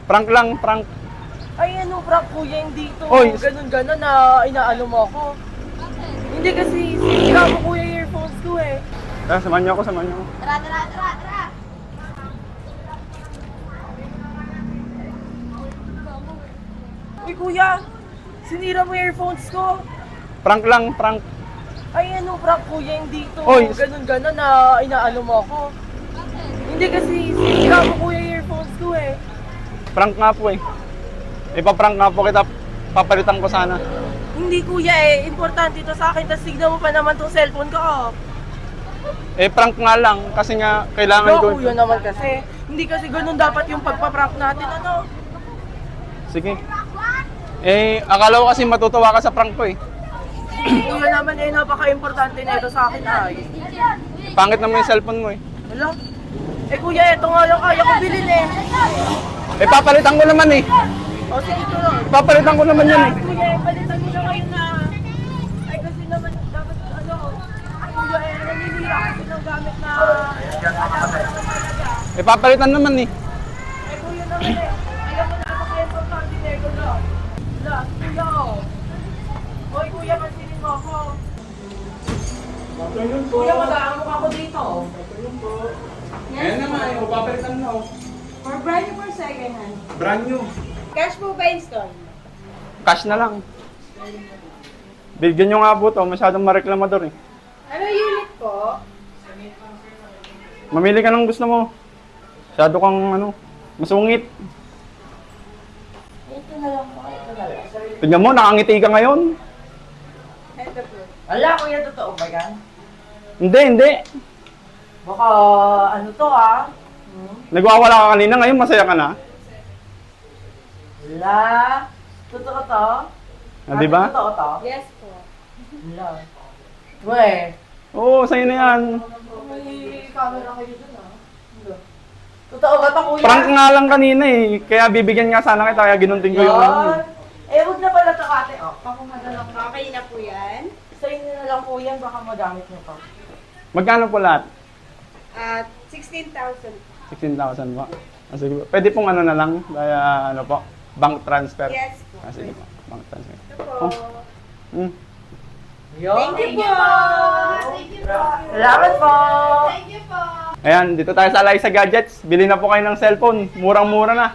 Prank lang, prank. Ay, anong prank kuya? Hindi to. Oy. Ganun-ganon na inaano mo ako. Hindi kasi sisira mo kuya yung earphones ko eh. Tara, samahan niyo ako, samahan niyo ako. Tara! Uy kuya, sinira mo yung earphones ko. Prank lang, prank. Ay, anong prank kuya? Hindi to. Oy. Ganun-ganon na inaano mo ako. Hindi kasi sisira mo kuya yung earphones ko eh. Prank nga po eh. Ipaprank nga po kita, papalitan ko sana. Hindi kuya eh, importante to sa akin. Tapos tignan mo pa naman tong cellphone ko. Oh. Eh, prank nga lang, kasi nga, kailangan No, ko. kuya naman kasi. Hindi kasi ganun dapat yung pagpa-prank natin, ano? Sige. Eh, akala ko kasi matutuwa ka sa prank ko eh. Kuya naman eh, napaka-importante na ito sa akin ay. Pangit naman yung cellphone mo eh. Wala. Eh kuya, ito nga lang kaya ko bilhin eh. Eh, papalitan ko naman eh. O sige ito lang. Papalitan ko naman yan eh. Kuya, palitan mo na ngayon na. Ay kasi naman dapat ano. Kuya, eh, naninira kasi ng gamit na. Eh, papalitan naman eh. Eh kuya naman eh. Alam mo na napaka-importante na ito lang. Wala, kuya oh. Hoy kuya, pansinin mo ako. Kuya, mag-aamok ako dito. Ayan naman eh, papalitan na oh. For brand new or second hand? Brand new. Cash po ba install? Cash na lang. Bigyan nyo nga po to, masyadong mareklamador eh. Ano unit po? Mamili ka ng gusto mo. Masyado kang ano, masungit. Ito na lang po. Ito na lang. Tignan mo, nakangiti ka ngayon. Ito po. Wala kuya, totoo ba yan? Hindi. Baka ano to ah? Nagwawala ka kanina, ngayon masaya ka na. Wala. Totoo to? Ah, di ba? Totoo to? Yes po. Wala. Weh. Oo, sa'yo na yan. May camera kayo dun ah. Wala. Totoo ba to kuya? Prank nga lang kanina eh. Kaya bibigyan nga sana kita, kaya ginunting ko yung ano. Yan. Eh, huwag na pala to ate. Oh, pakumada lang. Okay na po yan. Sa inyo na lang po yan, baka magamit nyo pa. Magkano po lahat? At 16,000. 16,000 po. Ah, sige po. Pwede pong ano na lang, kaya ano po, bank transfer. Yes po. Ah, sige po, bank transfer. Ito po. Hmm. Thank you po. Thank you po. Salamat po. Thank you po. Ayan, dito tayo sa Liza Gadgets. Bili na po kayo ng cellphone. Murang-mura na.